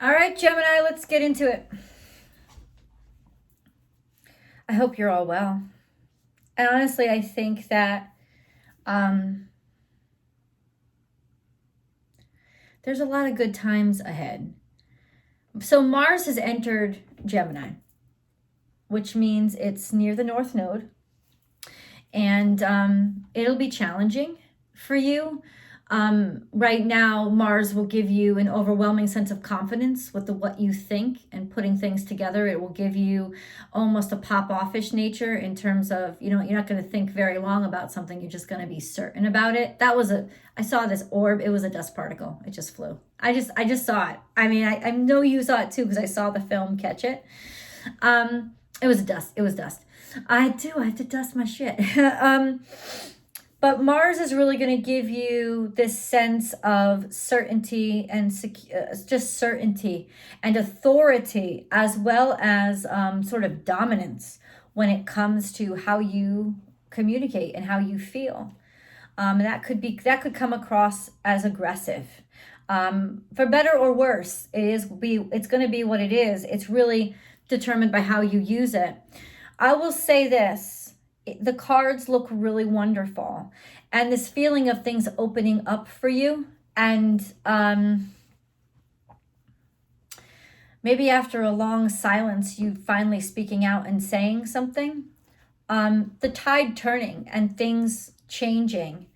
All right, Gemini, let's get into it. I hope you're all well. And honestly, I think that there's a lot of good times ahead. So Mars has entered Gemini, which means it's near the North Node. And it'll be challenging for you. Right now, Mars will give you an overwhelming sense of confidence with what you think and putting things together. It will give you almost a pop-offish nature in terms of, you're not going to think very long about something. You're just going to be certain about it. I saw this orb. It was a dust particle. It just flew. I just saw it. I mean, I know you saw it too because I saw the film catch it. It was dust. It was dust. I have to dust my shit. But Mars is really going to give you this sense of certainty and just certainty and authority, as well as sort of dominance when it comes to how you communicate and how you feel. That could come across as aggressive, for better or worse. It's going to be what it is. It's really determined by how you use it. I will say this. The cards look really wonderful, and this feeling of things opening up for you, and maybe after a long silence, you finally speaking out and saying something, the tide turning and things changing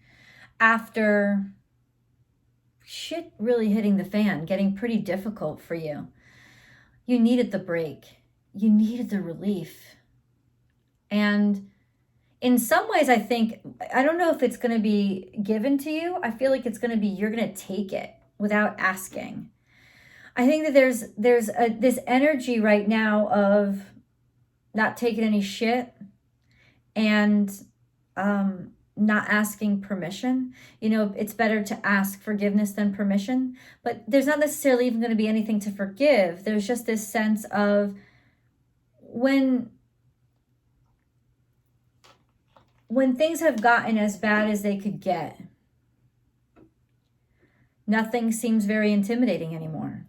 after shit really hitting the fan, getting pretty difficult for you. You needed the break. You needed the relief. And in some ways, I don't know if it's going to be given to you. I feel like you're going to take it without asking. I think that there's this energy right now of not taking any shit and not asking permission. It's better to ask forgiveness than permission, but there's not necessarily even going to be anything to forgive. There's just this sense of when things have gotten as bad as they could get, nothing seems very intimidating anymore.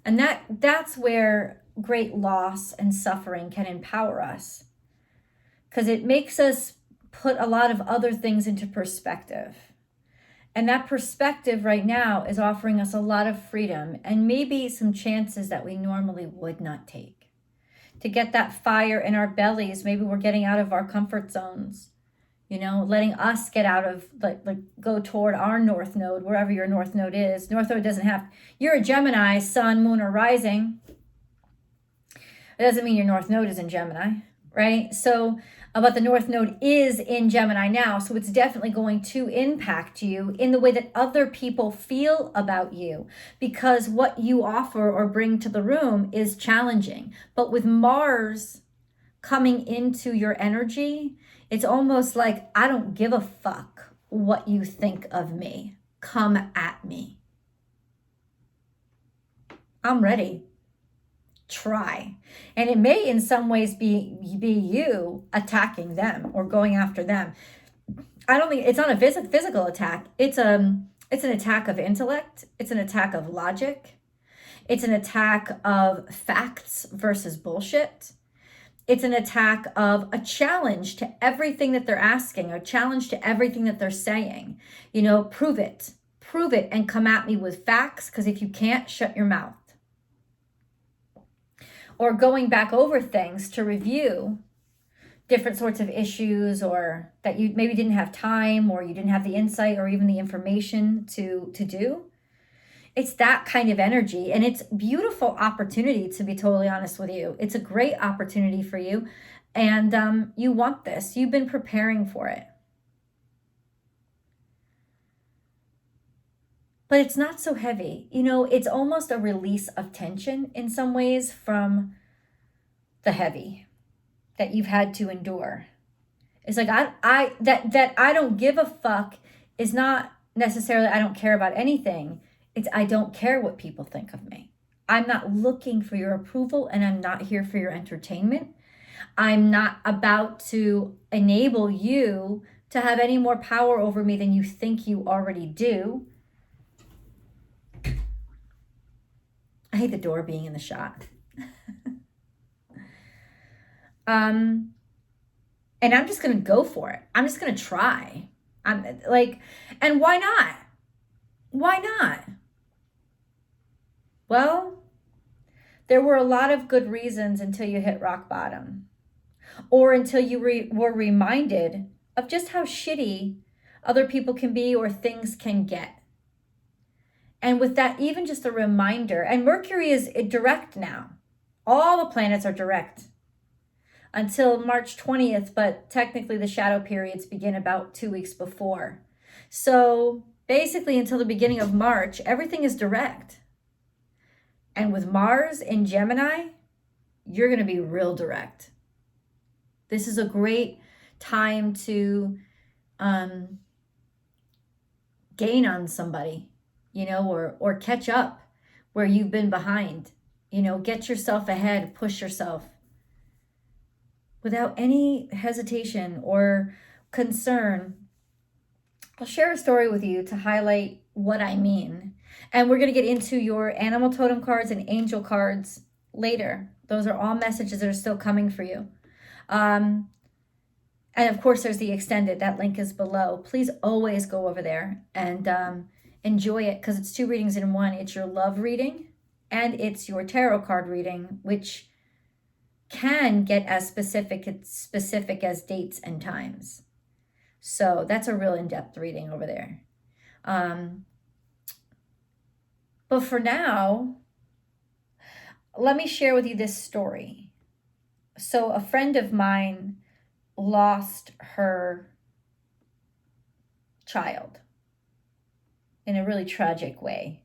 And that's where great loss and suffering can empower us, because it makes us put a lot of other things into perspective. And that perspective right now is offering us a lot of freedom and maybe some chances that we normally would not take. To get that fire in our bellies, maybe we're getting out of our comfort zones, letting us get out of, go toward our North Node, wherever your North Node is. North Node you're a Gemini, sun, moon, or rising. It doesn't mean your North Node is in Gemini, right? So, but the North Node is in Gemini now, so it's definitely going to impact you in the way that other people feel about you, because what you offer or bring to the room is challenging. But with Mars coming into your energy, it's almost like, I don't give a fuck what you think of me. Come at me. I'm ready. Try. And it may in some ways be you attacking them or going after them. I don't think it's not a physical attack. It's an attack of intellect. It's an attack of logic. It's an attack of facts versus bullshit. It's an attack of a challenge to everything that they're asking, a challenge to everything that they're saying. Prove it and come at me with facts, because if you can't, shut your mouth. Or going back over things to review different sorts of issues, or that you maybe didn't have time, or you didn't have the insight or even the information to do. It's that kind of energy, and it's a beautiful opportunity, to be totally honest with you. It's a great opportunity for you, and you want this. You've been preparing for it. But it's not so heavy. It's almost a release of tension in some ways from the heavy that you've had to endure. It's like, that I don't give a fuck is not necessarily I don't care about anything. It's I don't care what people think of me. I'm not looking for your approval, and I'm not here for your entertainment. I'm not about to enable you to have any more power over me than you think you already do. hate the door being in the shot. And I'm just going to go for it. I'm just going to try. I'm like, and why not? Why not? Well, there were a lot of good reasons until you hit rock bottom, or until you were reminded of just how shitty other people can be or things can get. And with that, even just a reminder, and Mercury is direct now. All the planets are direct until March 20th, but technically the shadow periods begin about 2 weeks before. So basically until the beginning of March, everything is direct. And with Mars in Gemini, you're going to be real direct. This is a great time to gain on somebody, or catch up where you've been behind. Get yourself ahead, push yourself without any hesitation or concern. I'll share a story with you to highlight what I mean. And we're going to get into your animal totem cards and angel cards later. Those are all messages that are still coming for you. And of course, there's the extended. That link is below. Please always go over there and enjoy it, because it's 2 readings in one. It's your love reading and it's your tarot card reading, which can get as specific as dates and times. So that's a real in-depth reading over there. But for now, let me share with you this story. So a friend of mine lost her child in a really tragic way.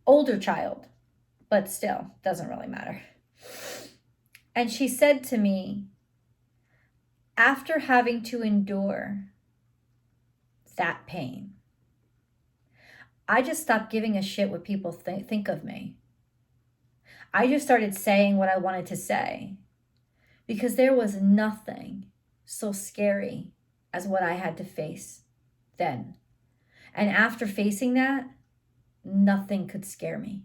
Older child, but still, doesn't really matter. And she said to me, after having to endure that pain, I just stopped giving a shit what people think of me. I just started saying what I wanted to say, because there was nothing so scary as what I had to face then. And after facing that, nothing could scare me.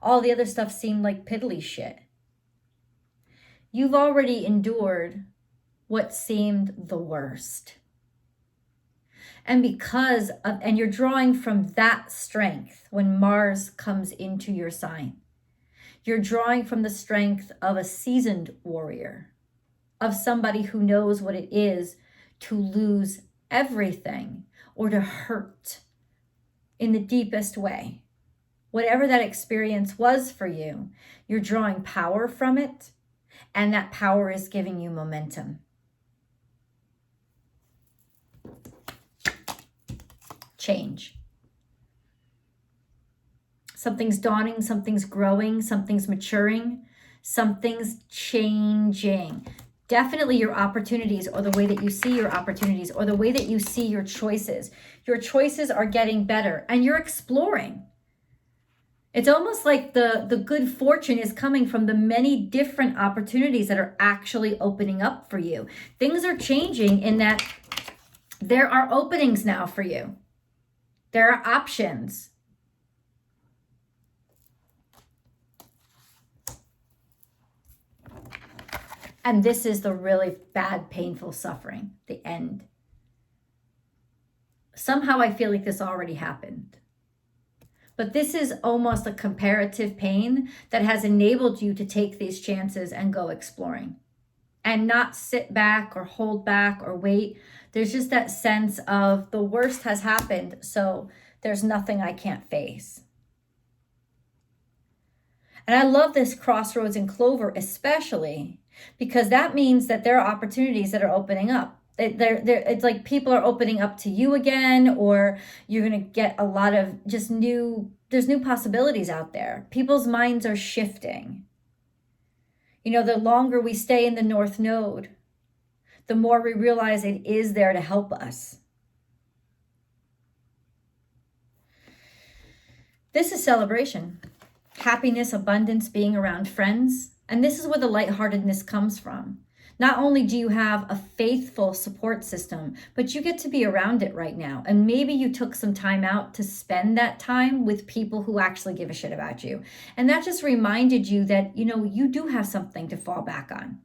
All the other stuff seemed like piddly shit. You've already endured what seemed the worst. And and you're drawing from that strength when Mars comes into your sign. You're drawing from the strength of a seasoned warrior, of somebody who knows what it is to lose everything or to hurt in the deepest way. Whatever that experience was for you, you're drawing power from it, and that power is giving you momentum. Change. Something's dawning, something's growing, something's maturing, something's changing. Definitely your opportunities, or the way that you see your opportunities, or the way that you see your choices. Your choices are getting better, and you're exploring. It's almost like the good fortune is coming from the many different opportunities that are actually opening up for you. Things are changing in that there are openings now for you. There are options. And this is the really bad, painful suffering, the end. Somehow I feel like this already happened. But this is almost a comparative pain that has enabled you to take these chances and go exploring. And not sit back or hold back or wait. There's just that sense of the worst has happened, so there's nothing I can't face. And I love this crossroads in Clover especially, because that means that there are opportunities that are opening up. It's like people are opening up to you again, or you're going to get a lot of there's new possibilities out there. People's minds are shifting. The longer we stay in the North Node, the more we realize it is there to help us. This is celebration, happiness, abundance, being around friends. And this is where the lightheartedness comes from. Not only do you have a faithful support system, but you get to be around it right now. And maybe you took some time out to spend that time with people who actually give a shit about you. And that just reminded you that, you do have something to fall back on.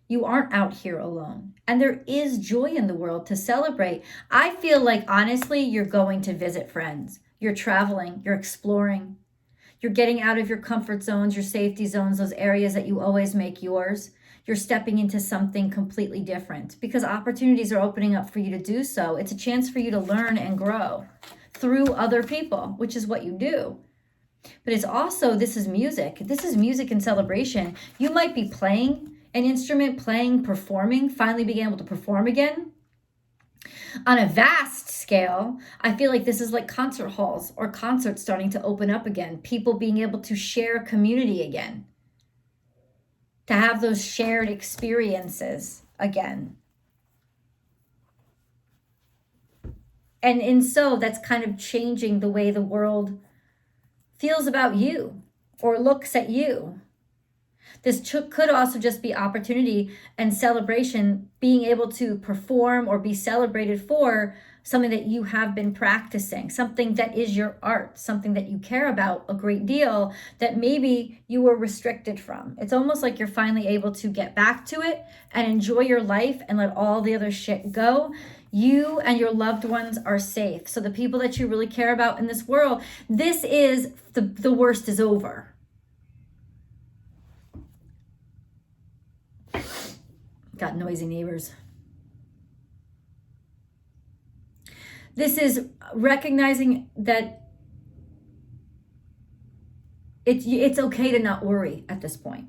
You aren't out here alone. And there is joy in the world to celebrate. I feel like, honestly, you're going to visit friends. You're traveling, you're exploring. You're getting out of your comfort zones, your safety zones, those areas that you always make yours. You're stepping into something completely different because opportunities are opening up for you to do so. It's a chance for you to learn and grow through other people, which is what you do. But it's also, this is music. This is music and celebration. You might be playing an instrument, performing, finally being able to perform again. On a vast scale, I feel like this is like concert halls or concerts starting to open up again. People being able to share community again. To have those shared experiences again. And so that's kind of changing the way the world feels about you or looks at you. This could also just be opportunity and celebration, being able to perform or be celebrated for something that you have been practicing, something that is your art, something that you care about a great deal that maybe you were restricted from. It's almost like you're finally able to get back to it and enjoy your life and let all the other shit go. You and your loved ones are safe. So the people that you really care about in this world, this is the worst is over. Got noisy neighbors. This is recognizing that it's okay to not worry at this point.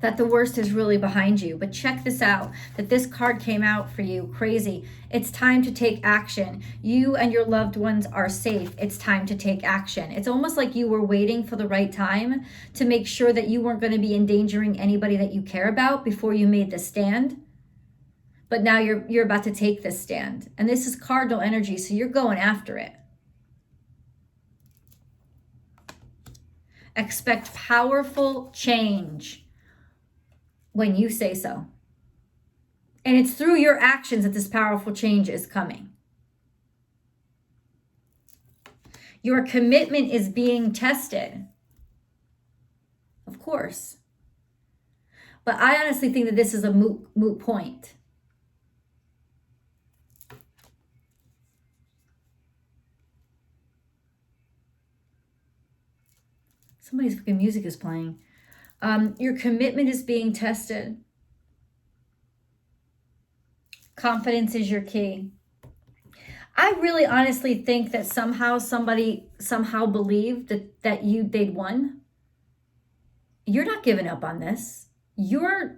That the worst is really behind you. But check this out, that this card came out for you, crazy. It's time to take action. You and your loved ones are safe. It's time to take action. It's almost like you were waiting for the right time to make sure that you weren't going to be endangering anybody that you care about before you made the stand. But now you're about to take this stand. And this is cardinal energy, so you're going after it. Expect powerful change when you say so. And it's through your actions that this powerful change is coming. Your commitment is being tested. Of course. But I honestly think that this is a moot point. Somebody's fucking music is playing. Your commitment is being tested. Confidence is your key. I really honestly think that somebody believed that they'd won. You're not giving up on this. You're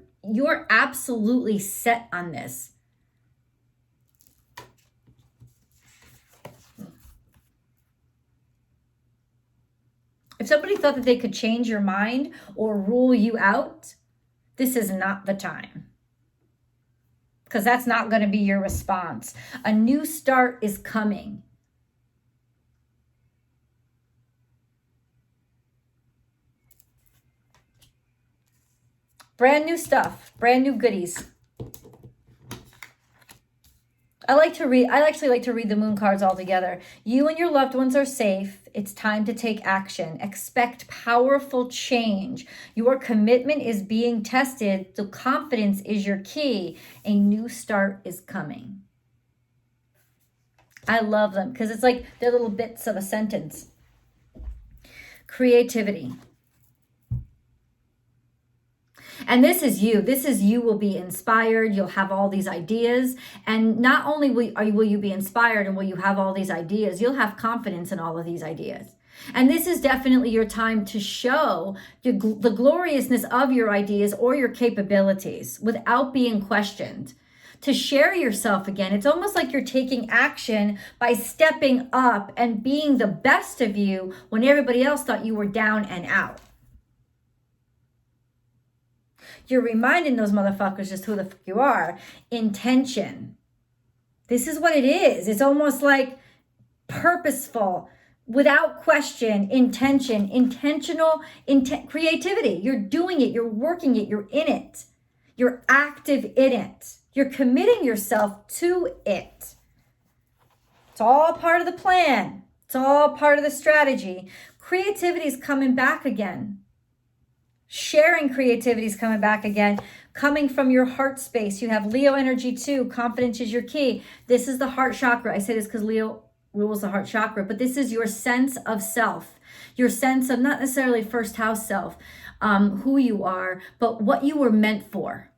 absolutely set on this. If somebody thought that they could change your mind or rule you out, this is not the time. Because that's not going to be your response. A new start is coming. Brand new stuff, brand new goodies. I actually like to read the moon cards all together. You and your loved ones are safe. It's time to take action. Expect powerful change. Your commitment is being tested. So confidence is your key. A new start is coming. I love them because it's like they're little bits of a sentence. Creativity. And this is you. You will be inspired. You'll have all these ideas. And not only will you be inspired and will you have all these ideas, you'll have confidence in all of these ideas. And this is definitely your time to show the gloriousness of your ideas or your capabilities without being questioned. To share yourself again. It's almost like you're taking action by stepping up and being the best of you when everybody else thought you were down and out. You're reminding those motherfuckers just who the fuck you are. Intention. This is what it is. It's almost like purposeful, without question, intentional creativity. You're doing it, you're working it, you're in it. You're active in it. You're committing yourself to it. It's all part of the plan. It's all part of the strategy. Creativity is coming back again. Sharing creativity is coming back again, coming from your heart space. You have Leo energy too. Confidence is your key. This is the heart chakra. I say this because Leo rules the heart chakra, but this is your sense of self, your sense of not necessarily first house self, who you are, but what you were meant for.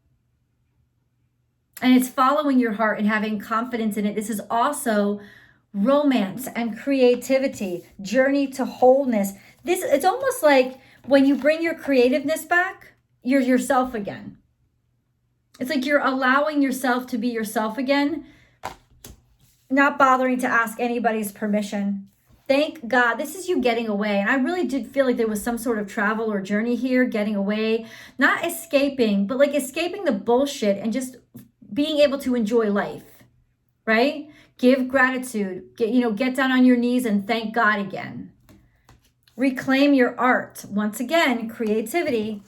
And it's following your heart and having confidence in it. This is also romance and creativity, journey to wholeness. It's almost like when you bring your creativeness back, you're yourself again. It's like you're allowing yourself to be yourself again, not bothering to ask anybody's permission. Thank God. This is you getting away. And I really did feel like there was some sort of travel or journey here, getting away, not escaping, but like escaping the bullshit and just being able to enjoy life, right? Give gratitude, get down on your knees and thank God again. Reclaim your art. Once again, creativity.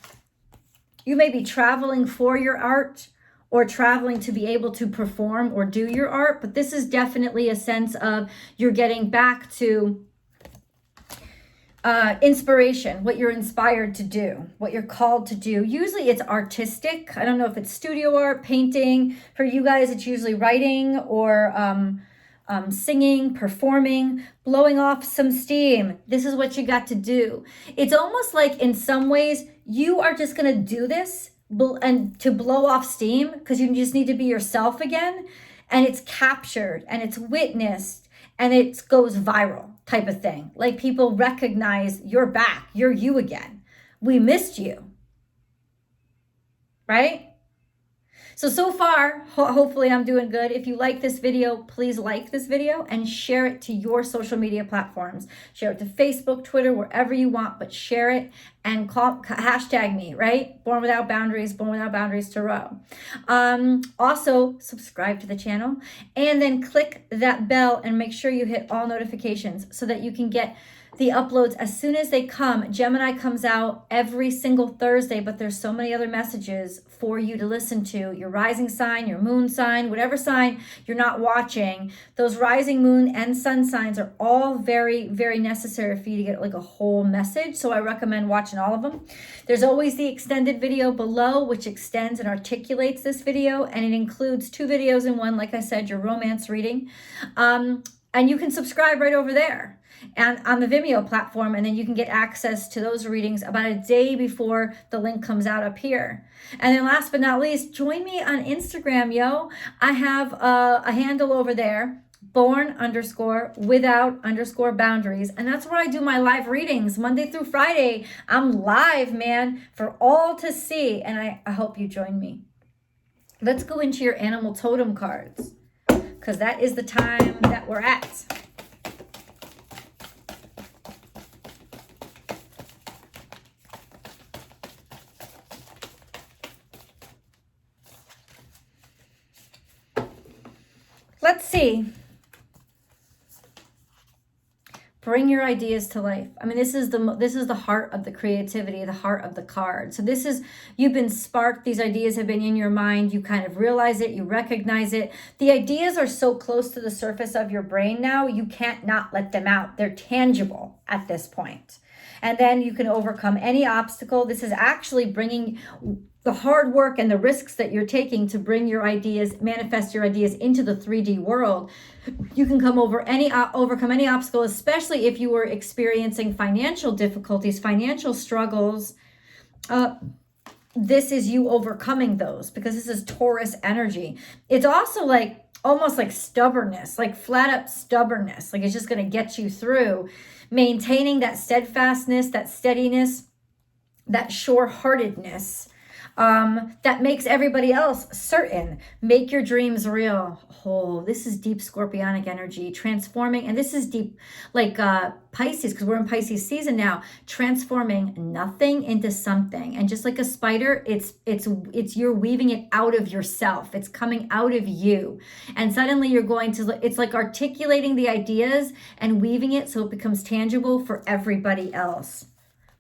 You may be traveling for your art or traveling to be able to perform or do your art, but this is definitely a sense of you're getting back to inspiration, what you're inspired to do, what you're called to do. Usually it's artistic. I don't know if it's studio art, painting. For you guys, it's usually writing or singing, performing, blowing off some steam. This is what you got to do. It's almost like in some ways you are just going to do this and to blow off steam because you just need to be yourself again. And it's captured and it's witnessed and it goes viral type of thing. Like people recognize you're back. You're you again. We missed you. Right? So far, hopefully I'm doing good. If you like this video, please like this video and share it to your social media platforms. Share it to Facebook, Twitter, wherever you want, but share it and hashtag me, right? BornwithoutBoundries, BornwithoutBoundries Tarot. Also, subscribe to the channel and then click that bell and make sure you hit all notifications so that you can get the uploads as soon as they come. Gemini comes out every single Thursday, but there's so many other messages for you to listen to. Your rising sign, your moon sign, whatever sign you're not watching, those rising moon and sun signs are all very, very necessary for you to get like a whole message. So I recommend watching all of them. There's always the extended video below, which extends and articulates this video, and it includes 2 videos in one, like I said, your romance reading. And you can subscribe right over there and on the Vimeo platform, and then you can get access to those readings about a day before the link comes out up here. And then last but not least, join me on Instagram, yo. I have a handle over there, born_without_boundaries, and that's where I do my live readings Monday through Friday. I'm live, man, for all to see, and I hope you join me. Let's go into your animal totem cards, because that is the time that we're at. Let's see. Bring your ideas to life. I mean, this is the heart of the creativity, the heart of the card. So this is, you've been sparked. These ideas have been in your mind. You kind of realize it. You recognize it. The ideas are so close to the surface of your brain now, you can't not let them out. They're tangible at this point. And then you can overcome any obstacle. This is actually bringing the hard work and the risks that you're taking to bring your ideas, manifest your ideas into the 3D world. You can overcome any obstacle, especially if you were experiencing financial difficulties, financial struggles. This is you overcoming those, because this is Taurus energy. It's also like almost like stubbornness, like flat up stubbornness. Like it's just going to get you through. Maintaining that steadfastness, that steadiness, that sure-heartedness. that makes everybody else certain. Make your dreams real. Oh, this is deep Scorpionic energy, transforming, and this is deep like Pisces, because we're in Pisces season now, transforming nothing into something. And just like a spider, it's you're weaving it out of yourself. It's coming out of you. And suddenly you're going to, it's like articulating the ideas and weaving it so it becomes tangible for everybody else.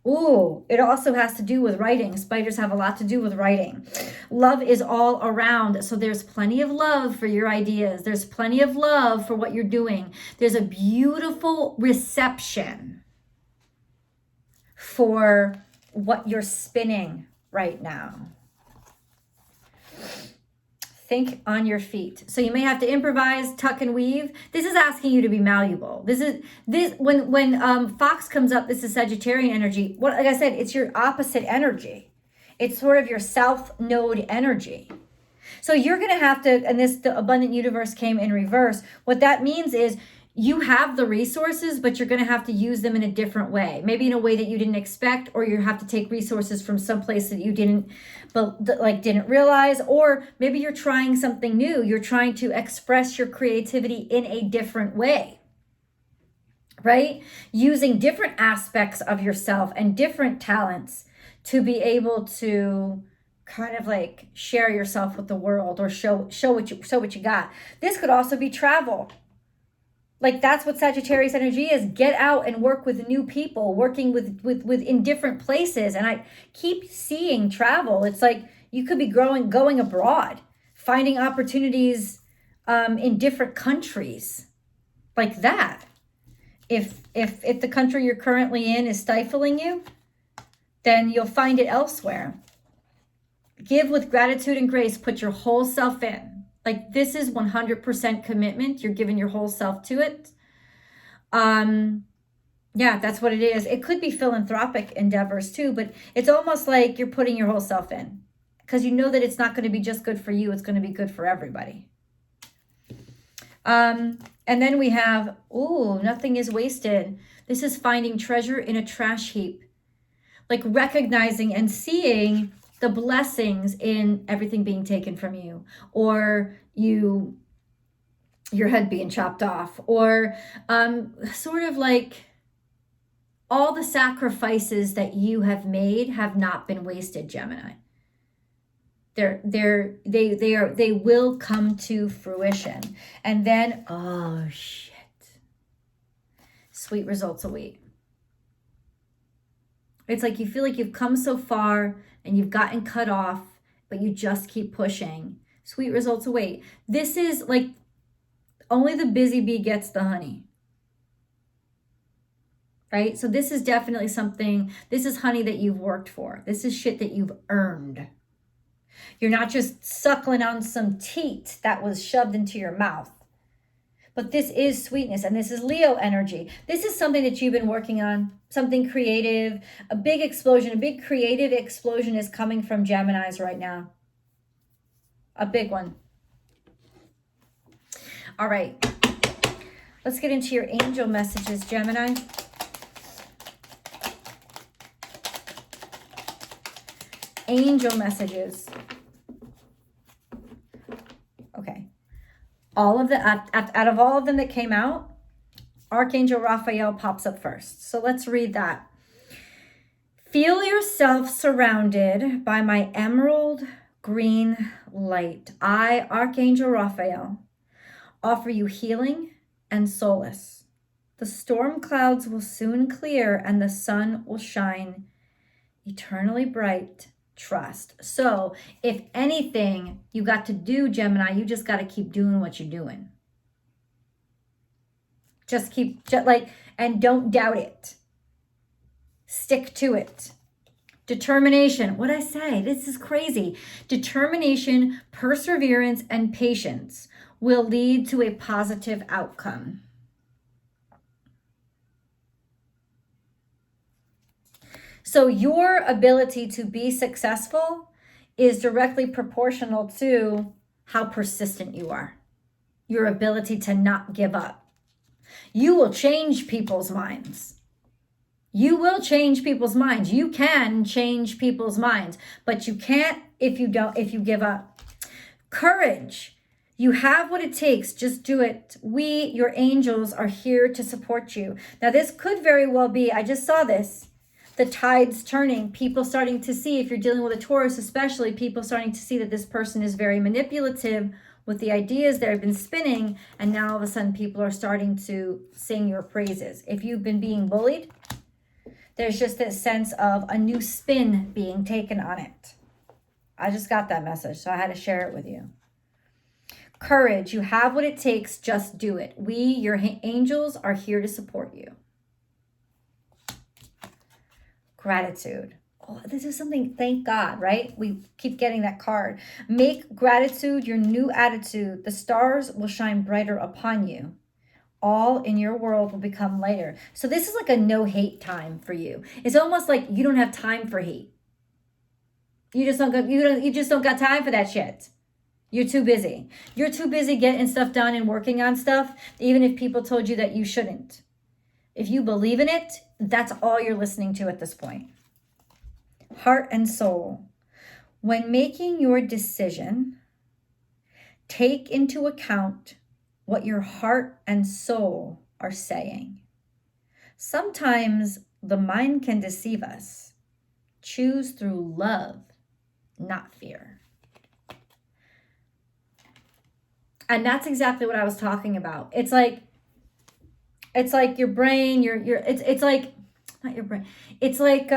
Ooh, it also has to do with writing. Spiders have a lot to do with writing. Love is all around. So there's plenty of love for your ideas. There's plenty of love for what you're doing. There's a beautiful reception for what you're spinning right now. Think on your feet. So you may have to improvise, tuck and weave. This is asking you to be malleable. When Fox comes up, this is Sagittarian energy. Like I said, it's your opposite energy. It's sort of your south node energy. So you're going to have to, and the abundant universe came in reverse. What that means is you have the resources, but you're going to have to use them in a different way. Maybe in a way that you didn't expect, or you have to take resources from someplace that you didn't realize, or maybe you're trying something new. You're trying to express your creativity in a different way, right? Using different aspects of yourself and different talents to be able to kind of like share yourself with the world, or show what you got. This could also be travel. Like that's what Sagittarius energy is. Get out and work with new people, working with in different places. And I keep seeing travel. It's like you could be going abroad, finding opportunities in different countries like that. If the country you're currently in is stifling you, then you'll find it elsewhere. Give with gratitude and grace. Put your whole self in. Like this is 100% commitment. You're giving your whole self to it. Yeah, that's what it is. It could be philanthropic endeavors too, but it's almost like you're putting your whole self in because you know that it's not going to be just good for you. It's going to be good for everybody. And then we have, ooh, nothing is wasted. This is finding treasure in a trash heap. Like recognizing and seeing the blessings in everything being taken from you, or your head being chopped off, or sort of like all the sacrifices that you have made have not been wasted, Gemini. They will come to fruition. And then, oh shit, sweet results await. It's like you feel like you've come so far and you've gotten cut off, but you just keep pushing. Sweet results await. This is like only the busy bee gets the honey. Right? So this is definitely something, this is honey that you've worked for. This is shit that you've earned. You're not just suckling on some teat that was shoved into your mouth. But this is sweetness, and this is Leo energy. This is something that you've been working on, something creative, a big explosion, a big creative explosion is coming from Geminis right now. A big one. All right. Let's get into your angel messages, Gemini. Angel messages. Okay. All of the, out of all of them that came out, Archangel Raphael pops up first. So let's read that. Feel yourself surrounded by my emerald green light. I, Archangel Raphael, offer you healing and solace. The storm clouds will soon clear and the sun will shine eternally bright. Trust. So if anything you got to do, Gemini, you just got to keep doing what you're doing. And don't doubt it. Stick to it. Determination. What'd I say? This is crazy. Determination, perseverance, and patience will lead to a positive outcome. So your ability to be successful is directly proportional to how persistent you are. Your ability to not give up. You will change people's minds. You will change people's minds. You can change people's minds, but you can't if you give up. Courage. You have what it takes. Just do it. We, your angels, are here to support you. Now, this could very well be, I just saw this, the tides turning, people starting to see, if you're dealing with a Taurus especially, people starting to see that this person is very manipulative with the ideas that have been spinning, and now all of a sudden people are starting to sing your praises. If you've been being bullied, there's just this sense of a new spin being taken on it. I just got that message, so I had to share it with you. Courage. You have what it takes. Just do it. We, your angels, are here to support you. Gratitude. Oh, this is something, thank God, right? We keep getting that card. Make gratitude your new attitude. The stars will shine brighter upon you. All in your world will become lighter. So this is like a no hate time for you. It's almost like you don't have time for hate. You just don't got time for that shit. You're too busy. You're too busy getting stuff done and working on stuff, even if people told you that you shouldn't. If you believe in it, that's all you're listening to at this point. Heart and soul. When making your decision, take into account what your heart and soul are saying. Sometimes the mind can deceive us. Choose through love, not fear. And that's exactly what I was talking about. It's like your brain, it's like, not your brain. It's like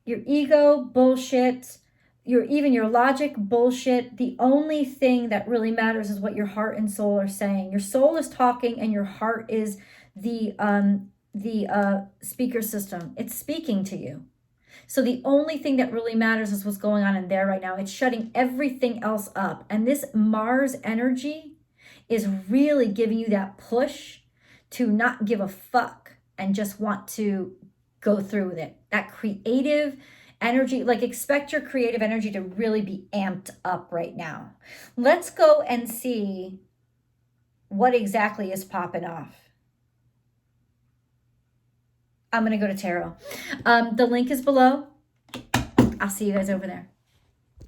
your ego bullshit, even your logic bullshit. The only thing that really matters is what your heart and soul are saying. Your soul is talking and your heart is the speaker system. It's speaking to you. So the only thing that really matters is what's going on in there right now. It's shutting everything else up. And this Mars energy is really giving you that push to not give a fuck and just want to go through with it. That creative energy, like expect your creative energy to really be amped up right now. Let's go and see what exactly is popping off. I'm going to go to tarot. The link is below. I'll see you guys over there.